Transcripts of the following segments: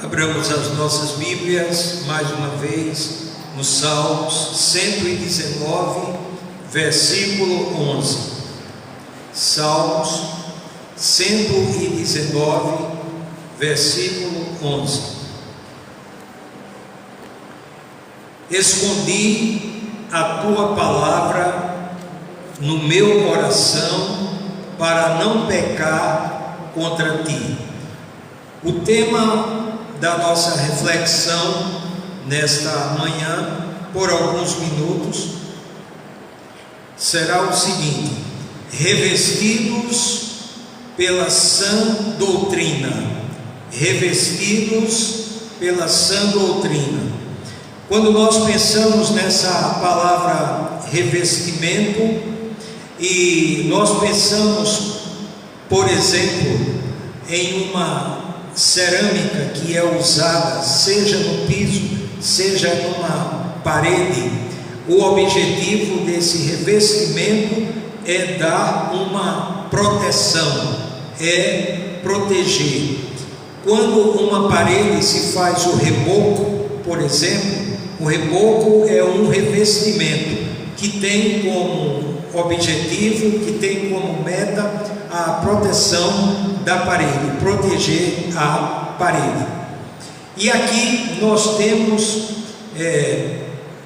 Abramos as nossas Bíblias mais uma vez no Salmos 119, versículo 11. Salmos 119, versículo 11. Escondi a tua palavra no meu coração para não pecar contra ti. O tema da nossa reflexão nesta manhã, por alguns minutos, será o seguinte: revestidos pela sã doutrina. Revestidos pela sã doutrina. Quando nós pensamos nessa palavra revestimento, e nós pensamos, por exemplo, em uma cerâmica que é usada, seja no piso, seja numa parede, o objetivo desse revestimento é dar uma proteção, é proteger. Quando uma parede se faz o reboco, por exemplo, o reboco é um revestimento que tem como objetivo, que tem como meta a proteção da parede, proteger a parede. E aqui nós temos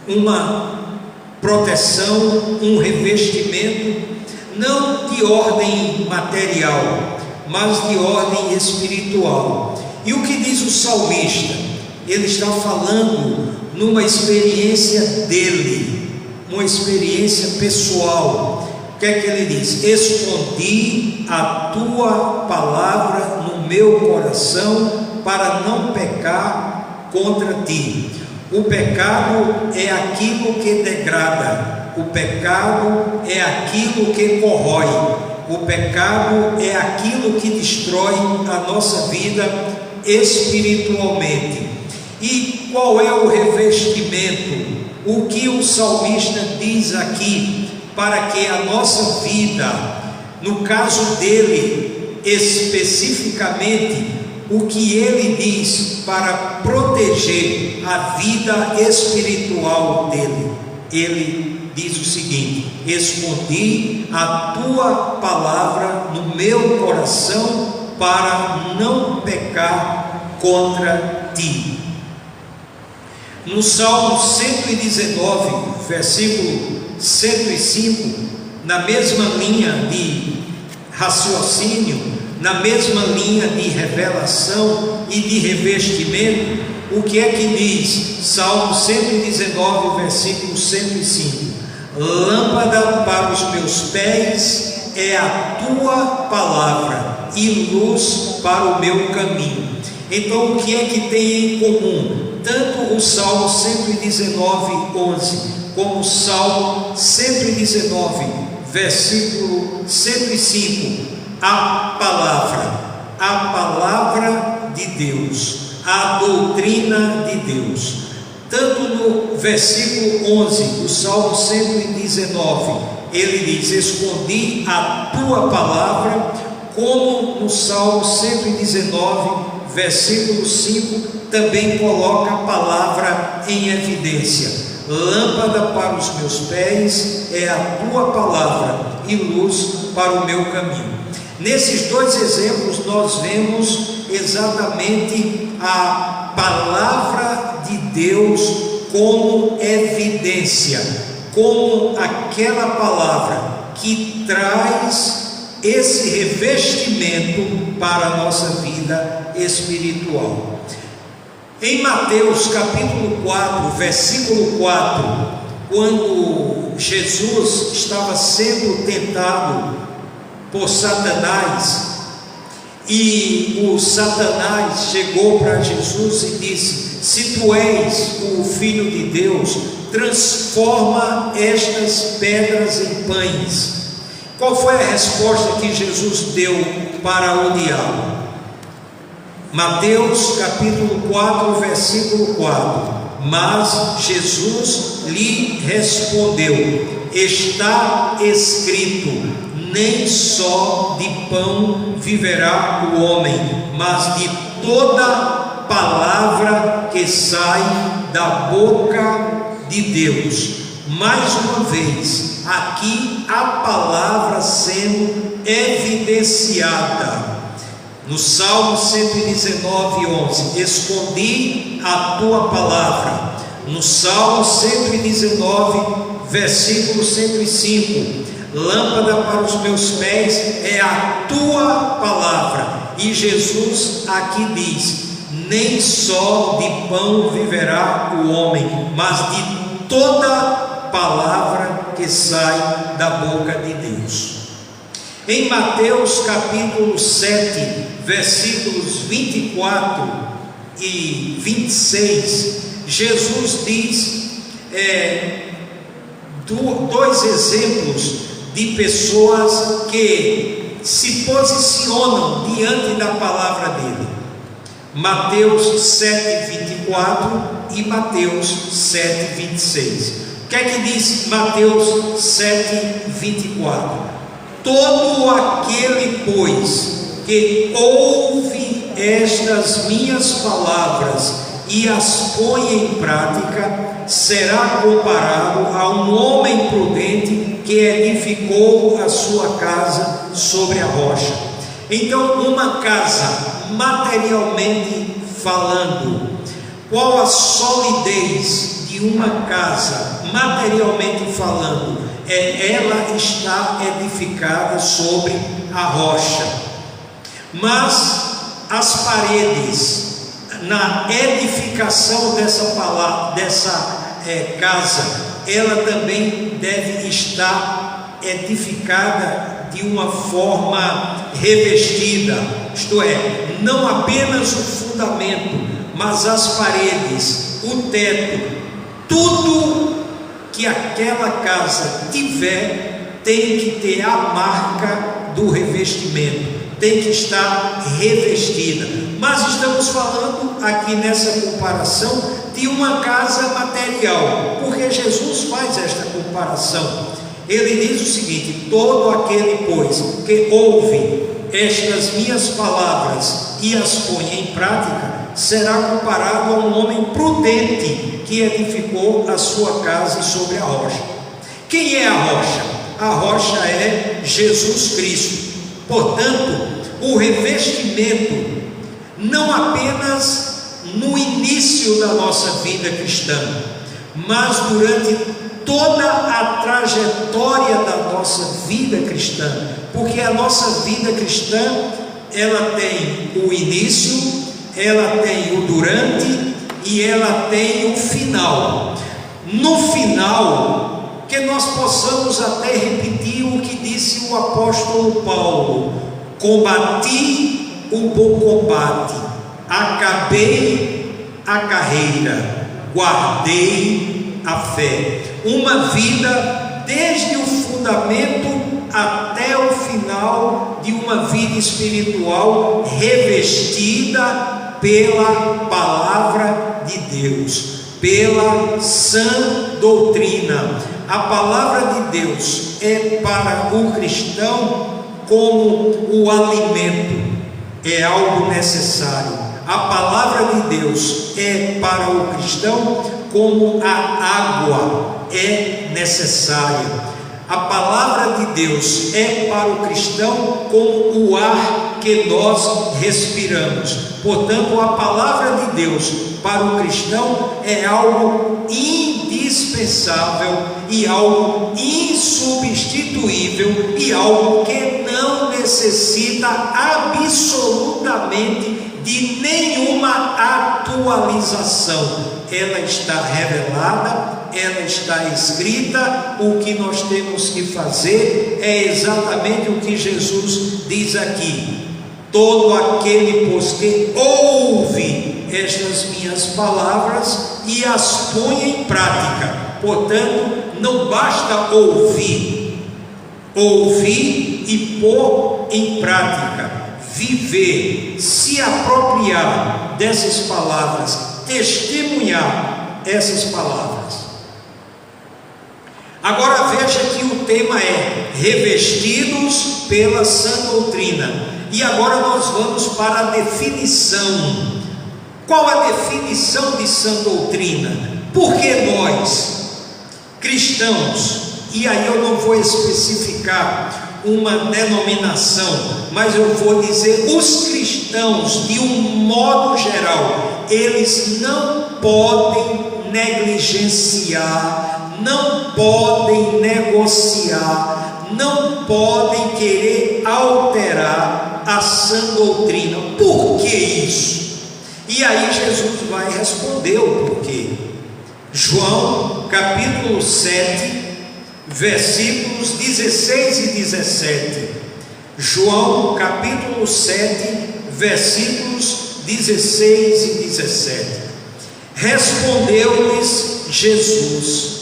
uma proteção, um revestimento, não de ordem material, mas de ordem espiritual. E o que diz o salmista? Ele está falando numa experiência dele, uma experiência pessoal. O que é que ele diz? Escondi a tua palavra no meu coração para não pecar contra ti. O pecado é aquilo que degrada, o pecado é aquilo que corrói, o pecado é aquilo que destrói a nossa vida espiritualmente. E qual é o revestimento? O que o salmista diz aqui para que a nossa vida, no caso dele especificamente, o que ele diz para proteger a vida espiritual dele? Ele diz o seguinte: escondi a tua palavra no meu coração para não pecar contra ti. No Salmo 119, versículo 105, na mesma linha de raciocínio, na mesma linha de revelação e de revestimento, o que é que diz? Salmo 119, versículo 105: lâmpada para os meus pés é a tua palavra e luz para o meu caminho. Então, o que é que tem em comum? Tanto o Salmo 119, 11, como o Salmo 119, versículo 105, a palavra de Deus, a doutrina de Deus. Tanto no versículo 11 do Salmo 119, ele diz: escondi a tua palavra, como no Salmo 119, versículo 5, também coloca a palavra em evidência. Lâmpada para os meus pés é a tua palavra e luz para o meu caminho. Nesses dois exemplos nós vemos exatamente a palavra de Deus como evidência, como aquela palavra que traz esse revestimento para a nossa vida espiritual. Em Mateus capítulo 4, versículo 4, quando Jesus estava sendo tentado por Satanás, e o Satanás chegou para Jesus e disse: se tu és o Filho de Deus, transforma estas pedras em pães. Qual foi a resposta que Jesus deu para o diabo? Mateus capítulo 4, versículo 4: mas Jesus lhe respondeu: está escrito, nem só de pão viverá o homem, mas de toda palavra que sai da boca de Deus. Mais uma vez, aqui a palavra sendo evidenciada. No Salmo 119, 11, escondi a tua palavra. No Salmo 119, versículo 105, lâmpada para os meus pés é a tua palavra. E Jesus aqui diz: nem só de pão viverá o homem, mas de toda palavra que sai da boca de Deus. Em Mateus capítulo 7, versículos 24 e 26, Jesus diz dois exemplos de pessoas que se posicionam diante da palavra dele. Mateus 7, 24 e Mateus 7, 26. O que é que diz Mateus 7, 24? Todo aquele, pois, que ouve estas minhas palavras e as põe em prática, será comparado a um homem prudente que edificou a sua casa sobre a rocha. Então, uma casa, materialmente falando, qual a solidez de uma casa, materialmente falando? Ela está edificada sobre a rocha. Mas as paredes, na edificação dessa casa, ela também deve estar edificada de uma forma revestida, isto é, não apenas o fundamento, mas as paredes, o teto, tudo que aquela casa tiver tem que ter a marca do revestimento, tem que estar revestida. Mas estamos falando aqui nessa comparação de uma casa material, porque Jesus faz esta comparação. Ele diz o seguinte: todo aquele, pois, que ouve estas minhas palavras e as põe em prática, será comparado a um homem prudente que edificou a sua casa sobre a rocha. Quem é a rocha? A rocha é Jesus Cristo. Portanto, o revestimento, não apenas no início da nossa vida cristã, mas durante toda a trajetória da nossa vida cristã, porque a nossa vida cristã, ela tem o início, ela tem o durante e ela tem o final. No final, que nós possamos até repetir o que disse o apóstolo Paulo: combati o bom combate, acabei a carreira, guardei a fé. Uma vida desde o fundamento até o final de uma vida espiritual revestida pela palavra de Deus, pela sã doutrina. A palavra de Deus é para o cristão como o alimento, é algo necessário. A palavra de Deus é para o cristão como a água é necessária. A palavra de Deus é para o cristão como o ar que nós respiramos. Portanto, a palavra de Deus para o cristão é algo indispensável e algo insubstituível e algo que não necessita absolutamente de nenhuma atualização. Ela está revelada, ela está escrita. O que nós temos que fazer é exatamente o que Jesus diz aqui: todo aquele, pois, que ouve estas minhas palavras e as põe em prática. Portanto, não basta ouvir e pôr em prática, viver, se apropriar dessas palavras, testemunhar essas palavras. Agora veja que o tema é revestidos pela sã doutrina. E agora nós vamos para a definição Qual a definição de sã doutrina? Porque nós, cristãos, e aí eu não vou especificar uma denominação, mas eu vou dizer os cristãos, de um modo geral, eles não podem negligenciar, não podem negociar, não podem querer alterar a sã doutrina. Por que isso? E aí Jesus vai responder o porquê. João capítulo 7, versículos 16 e 17. João capítulo 7, versículos 16 e 17. Respondeu-lhes Jesus: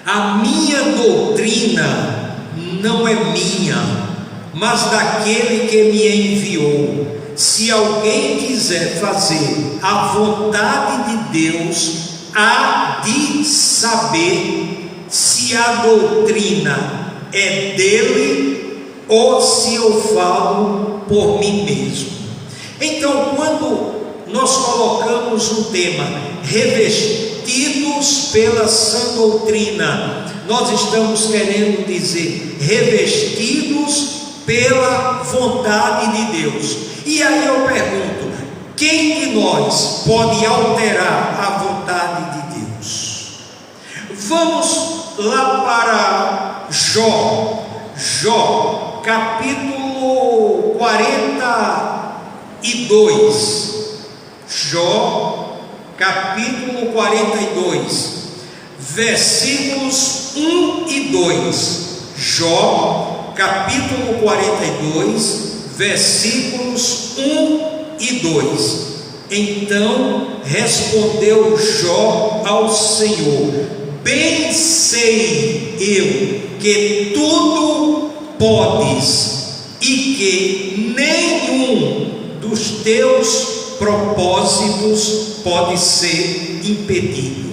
a minha doutrina não é minha, mas daquele que me enviou. Se alguém quiser fazer a vontade de Deus, há de saber se a doutrina é dele ou se eu falo por mim mesmo. Então, quando nós colocamos um tema, revestidos pela sã doutrina, nós estamos querendo dizer, revestidos pela vontade de Deus. E aí eu pergunto, quem de nós pode alterar a vontade de Deus? Vamos lá para Jó capítulo 42. Jó capítulo 42, versículos 1 e 2. Jó capítulo 42, versículos 1 e 2. Então respondeu Jó ao Senhor: bem sei eu que tudo podes e que nenhum dos teus propósitos pode ser impedido.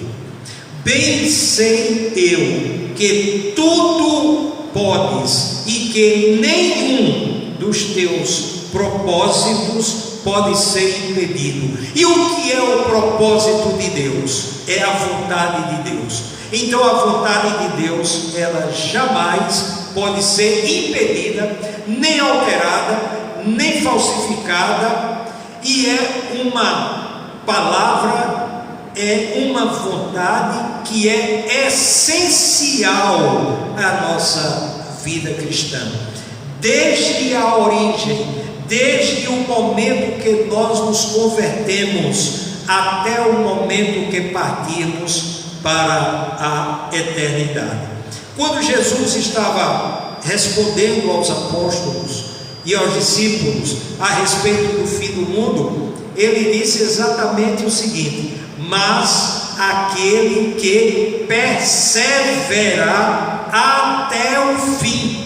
Bem sei eu que tudo podes e que nenhum dos teus propósitos pode ser impedido. E o que é o propósito de Deus? É a vontade de Deus. Então a vontade de Deus, ela jamais pode ser impedida, nem alterada, nem falsificada, e é uma palavra, é uma vontade que é essencial à nossa vida cristã. Desde a origem, desde o momento que nós nos convertemos, até o momento que partimos para a eternidade. Quando Jesus estava respondendo aos apóstolos e aos discípulos a respeito do fim do mundo, ele disse exatamente o seguinte: mas aquele que perseverar até o fim.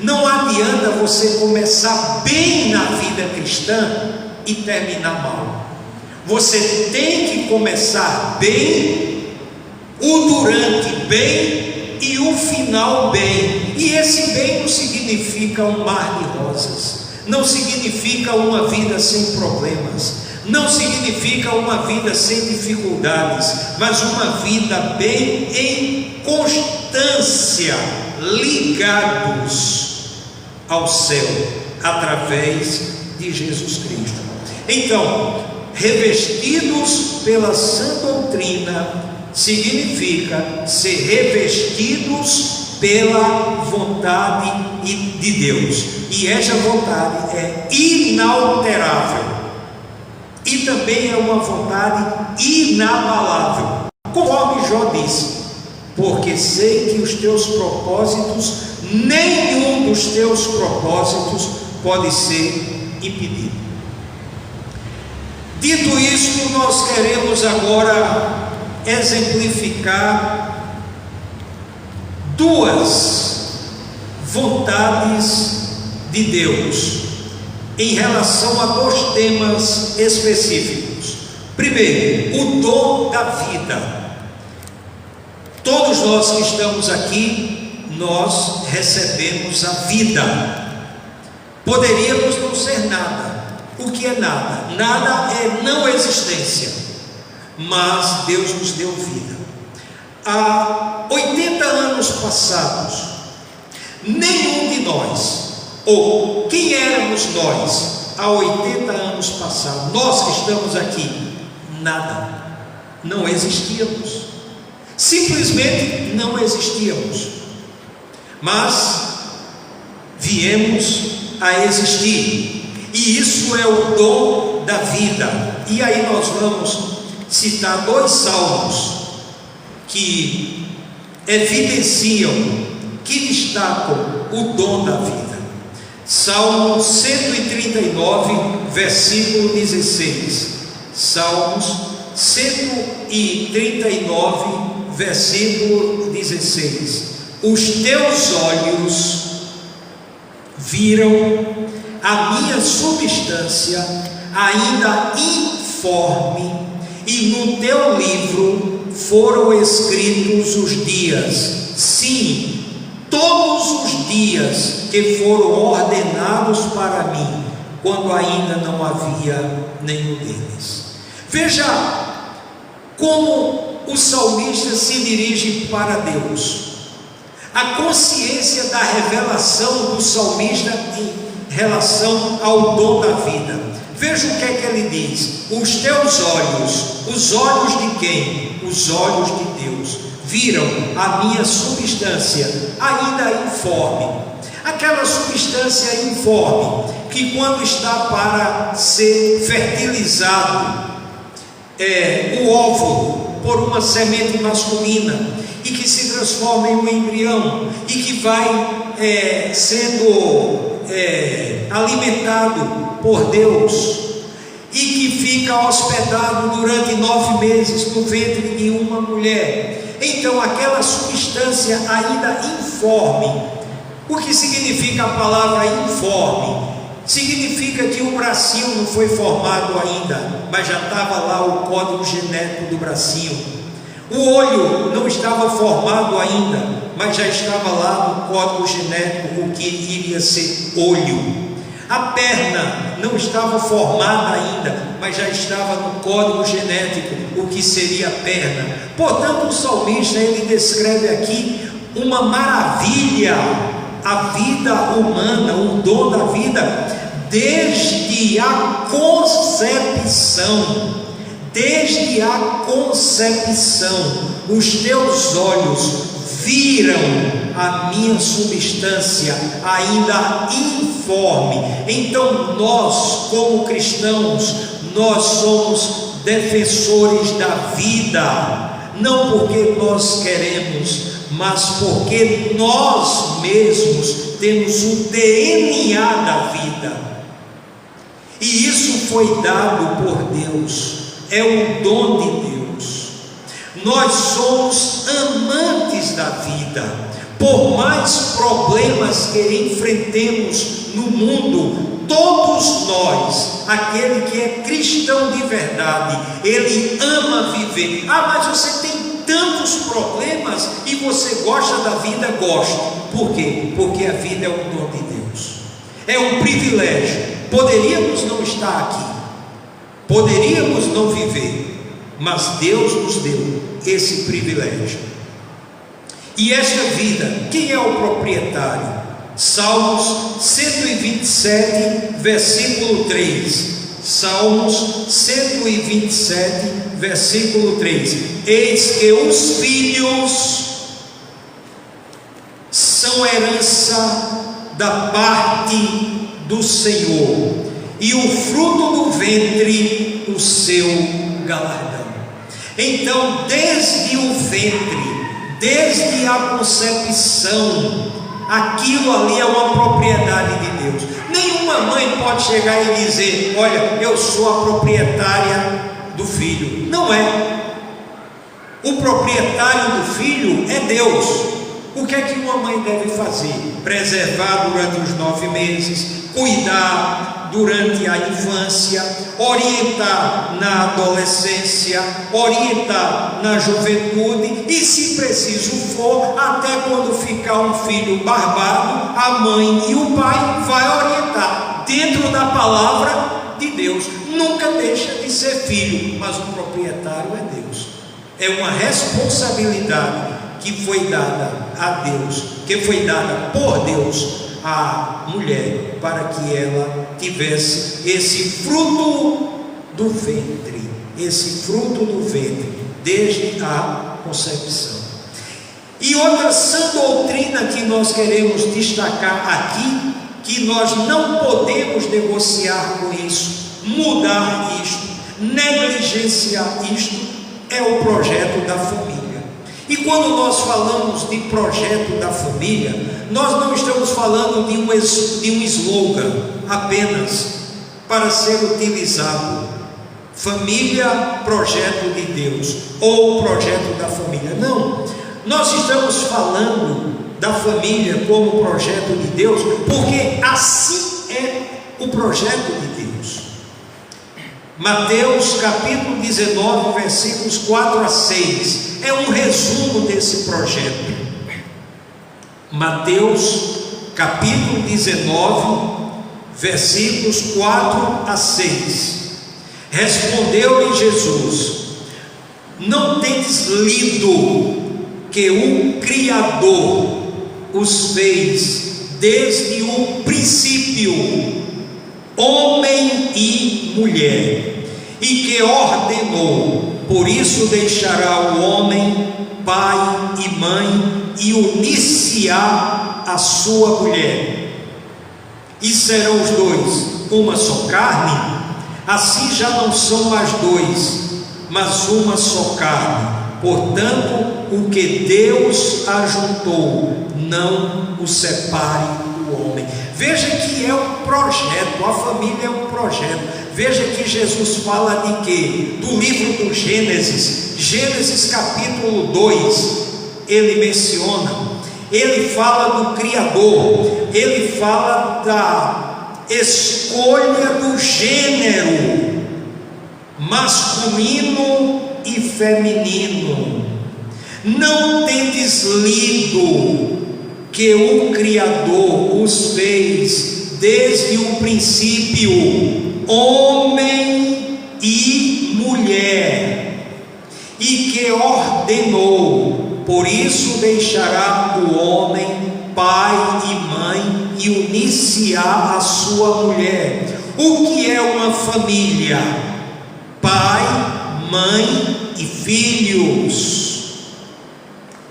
Não adianta você começar bem na vida cristã e terminar mal. Você tem que começar bem, o durante bem e o final bem. E esse bem não significa um mar de rosas, não significa uma vida sem problemas, não significa uma vida sem dificuldades, mas uma vida bem em constância, ligados ao céu, através de Jesus Cristo. Então, revestidos pela sã doutrina significa ser revestidos pela vontade de Deus, e essa vontade é inalterável e também é uma vontade inabalável, conforme Jó disse: porque sei que os teus propósitos, nenhum dos teus propósitos pode ser impedido. Dito isto, nós queremos agora exemplificar duas vontades de Deus em relação a dois temas específicos. Primeiro, o dom da vida. Todos nós que estamos aqui, nós recebemos a vida. Poderíamos não ser nada. O que é nada? Nada é não existência, mas Deus nos deu vida. Há 80 anos passados, nenhum de nós, ou quem éramos nós há 80 anos passados, nós que estamos aqui, nada, não existíamos, simplesmente não existíamos, mas viemos a existir, e isso é o dom da vida. E aí nós vamos citar 2 salmos que evidenciam, que destacam o dom da vida. Salmo 139, versículo 16. Salmos 139, versículo 16. Os teus olhos viram a minha substância ainda informe, e no teu livro foram escritos os dias, sim, todos os dias que foram ordenados para mim, quando ainda não havia nenhum deles. Veja como o salmista se dirige para Deus. A consciência da revelação do salmista em relação ao dom da vida. Veja o que é que ele diz: os teus olhos, os olhos de quem? Os olhos de Deus, viram a minha substância ainda informe. Aquela substância informe que, quando está para ser fertilizado, o óvulo por uma semente masculina, e que se transforma em um embrião, e que vai sendo alimentado por Deus, e que fica hospedado durante 9 meses no ventre de uma mulher. Então aquela substância ainda informe. O que significa a palavra informe? Significa que o bracinho não foi formado ainda, mas já estava lá o código genético do bracinho. O olho não estava formado ainda, mas já estava lá no código genético o que iria ser olho. A perna não estava formada ainda, mas já estava no código genético o que seria perna. Portanto, o salmista, ele descreve aqui uma maravilha, a vida humana, o dom da vida, desde a concepção. Desde a concepção, os teus olhos viram a minha substância ainda informe. Então nós, como cristãos, nós somos defensores da vida, não porque nós queremos, mas porque nós mesmos temos o DNA da vida, e isso foi dado por Deus. É o dom de Deus. Nós somos amantes da vida. Por mais problemas que enfrentemos no mundo, todos nós, aquele que é cristão de verdade, ele ama viver. Ah, mas você tem tantos problemas e você gosta da vida? Gosto. Por quê? Porque a vida é um dom de Deus. É um privilégio. Poderíamos não estar aqui, poderíamos não viver, mas Deus nos deu esse privilégio. E esta vida, quem é o proprietário? Salmos 127, versículo 3. Salmos 127, versículo 3. Eis que os filhos são herança da parte do Senhor, e o fruto do ventre o seu galardão. Então, desde o ventre, desde a concepção, aquilo ali é uma propriedade de Deus. Nenhuma mãe pode chegar e dizer: olha, eu sou a proprietária do filho. Não é. O proprietário do filho é Deus. O que é que uma mãe deve fazer? Preservar durante os 9 meses, cuidar durante a infância, orientar na adolescência, orientar na juventude, e se preciso for, até quando ficar um filho barbado, a mãe e o pai vai orientar dentro da palavra de Deus, nunca deixa de ser filho, mas o proprietário é Deus. É uma responsabilidade que foi dada a Deus, que foi dada por Deus à mulher, para que ela tivesse esse fruto do ventre, desde a concepção. E outra sã doutrina que nós queremos destacar aqui, que nós não podemos negociar com isso, mudar isto, negligenciar isto, é o projeto da família. E quando nós falamos de projeto da família, nós não estamos falando de um slogan apenas para ser utilizado, família, projeto de Deus, ou projeto da família. Não, nós estamos falando da família como projeto de Deus, porque assim é o projeto de Deus. Mateus capítulo 19, versículos 4 a 6, é um resumo desse projeto. Mateus capítulo 19, versículos 4 a 6. Respondeu-lhe Jesus: não tendes lido que o Criador os fez desde o princípio, homem e mulher, e que ordenou: por isso deixará o homem pai e mãe, e unir-se-á a sua mulher, e serão os dois uma só carne. Assim já não são mais dois, mas uma só carne. Portanto, o que Deus ajuntou, não o separe o homem. Veja que é um projeto, a família é um projeto. Veja que Jesus fala de quê? Do livro do Gênesis capítulo 2, ele menciona, ele fala do Criador, ele fala da escolha do gênero masculino e feminino. Não tendes lido que o Criador os fez desde o princípio, homem e mulher, e que ordenou: por isso deixará o homem pai e mãe, e unir-se-á a sua mulher. O que é uma família? Pai, mãe e filhos.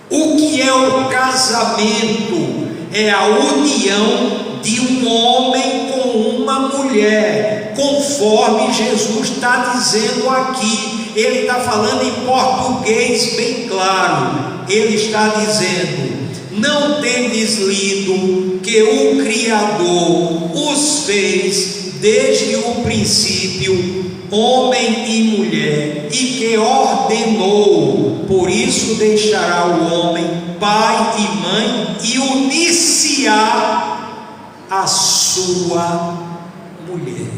O que é o casamento? É a união de um homem com uma mulher, conforme Jesus está dizendo aqui. Ele está falando em português bem claro. Ele está dizendo: não tendes lido que o Criador os fez desde o princípio, homem e mulher, e que ordenou: por isso deixará o homem pai e mãe, e unir-se-á a sua mulher.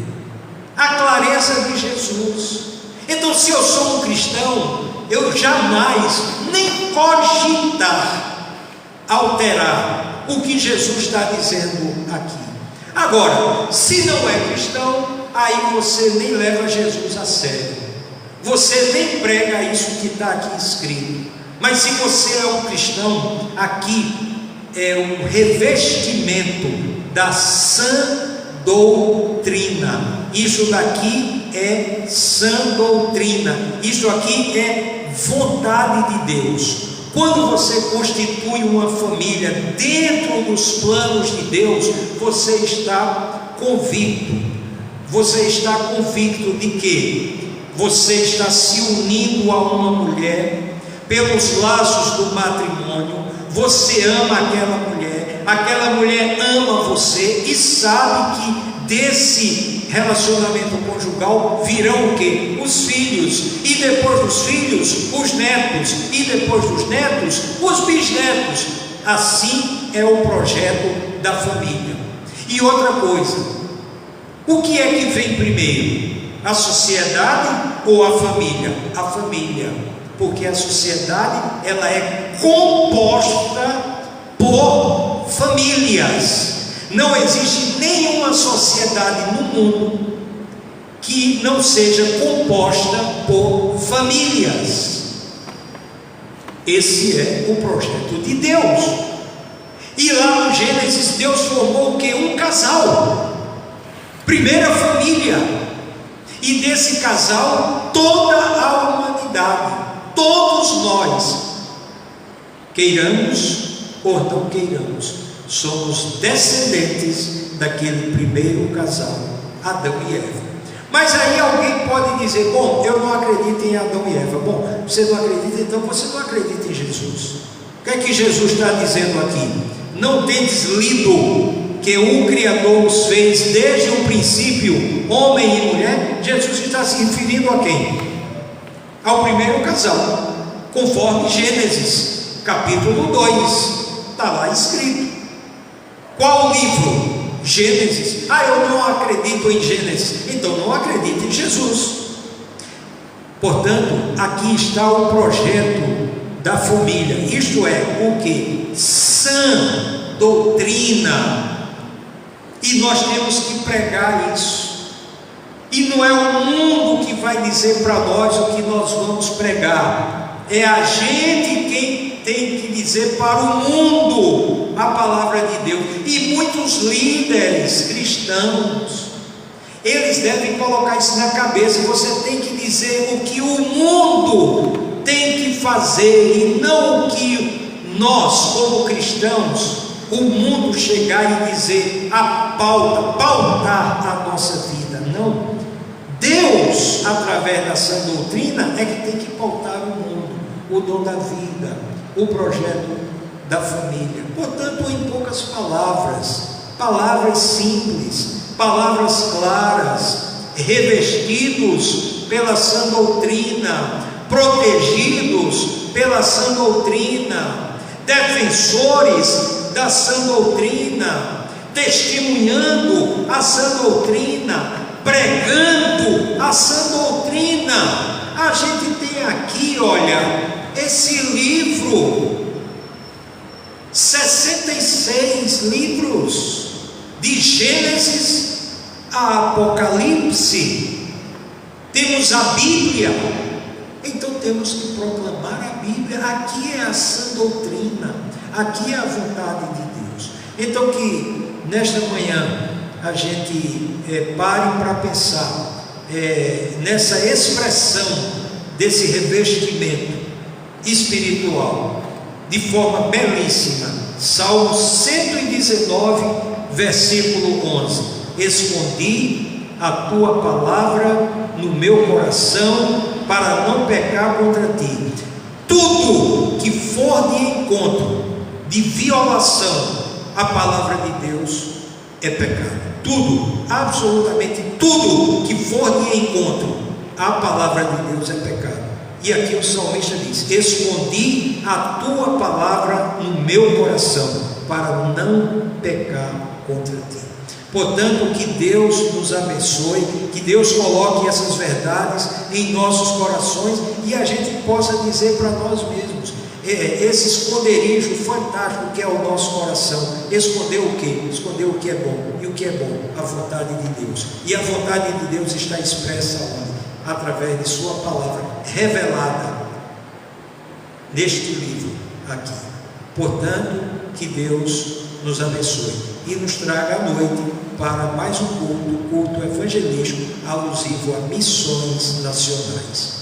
A clareza de Jesus. Então, se eu sou um cristão, eu jamais nem cogitar alterar o que Jesus está dizendo aqui. Agora, se não é cristão, aí você nem leva Jesus a sério, você nem prega isso que está aqui escrito. Mas se você é um cristão, aqui é um revestimento da sã doutrina. Isso daqui é sã doutrina, isso aqui é vontade de Deus. Quando você constitui uma família dentro dos planos de Deus, você está convicto. Você está convicto de que você está se unindo a uma mulher pelos laços do matrimônio. Você ama aquela mulher ama você, e sabe que desse relacionamento conjugal virão o quê? Os filhos, e depois dos filhos, os netos, e depois dos netos, os bisnetos. Assim é o projeto da família. E outra coisa, o que é que vem primeiro? A sociedade ou a família? A família, porque a sociedade ela é composta por famílias. Não existe nenhuma sociedade no mundo que não seja composta por famílias. Esse é o projeto de Deus. E lá no Gênesis, Deus formou o que? Um casal, primeira família, e desse casal toda a humanidade, todos nós, queiramos ou não queiramos, somos descendentes daquele primeiro casal, Adão e Eva. Mas aí alguém pode dizer: bom, eu não acredito em Adão e Eva. Bom, você não acredita, então você não acredita em Jesus. O que é que Jesus está dizendo aqui? Não tendes lido que o Criador os fez desde o princípio, homem e mulher? Jesus está se referindo a quem? Ao primeiro casal, conforme Gênesis, capítulo 2, está lá escrito. Qual livro? Gênesis. Eu não acredito em Gênesis, então não acredito em Jesus. Portanto, aqui está o projeto da família, isto é, o que? Sã doutrina, e nós temos que pregar isso, e não é o mundo que vai dizer para nós o que nós vamos pregar, é a gente quem tem que dizer para o mundo a palavra de Deus. E muitos líderes cristãos, eles devem colocar isso na cabeça: você tem que dizer o que o mundo tem que fazer, e não o que nós, como cristãos, o mundo chegar e dizer pautar a nossa vida. Não, Deus, através da sã doutrina, é que tem que pautar o mundo, o dom da vida, o projeto da família. Portanto, em poucas palavras, palavras simples, palavras claras, revestidos pela sã doutrina, protegidos pela sã doutrina, defensores da sã doutrina, testemunhando a sã doutrina, pregando a sã doutrina. A gente tem aqui, olha, esse livro, 66 livros, de Gênesis a Apocalipse. Temos a Bíblia, então temos que proclamar a Bíblia. Aqui é a sã doutrina, aqui é a vontade de Deus. Então que nesta manhã a gente pare para pensar nessa expressão desse revestimento espiritual de forma belíssima. Salmo 119, versículo 11: escondi a tua palavra no meu coração para não pecar contra ti. Tudo que for de encontro, de violação à palavra de Deus, é pecado. Tudo, absolutamente tudo que for de encontro à palavra de Deus é pecado. E aqui o salmista diz: escondi a tua palavra no meu coração para não pecar contra ti. Portanto, que Deus nos abençoe, que Deus coloque essas verdades em nossos corações e a gente possa dizer para nós mesmos: esse esconderijo fantástico que é o nosso coração. Esconder o quê? Esconder o que é bom. E o que é bom? A vontade de Deus. E a vontade de Deus está expressa onde? Através de sua palavra revelada neste livro aqui. Portanto, que Deus nos abençoe e nos traga à noite para mais um culto evangelístico alusivo a missões nacionais.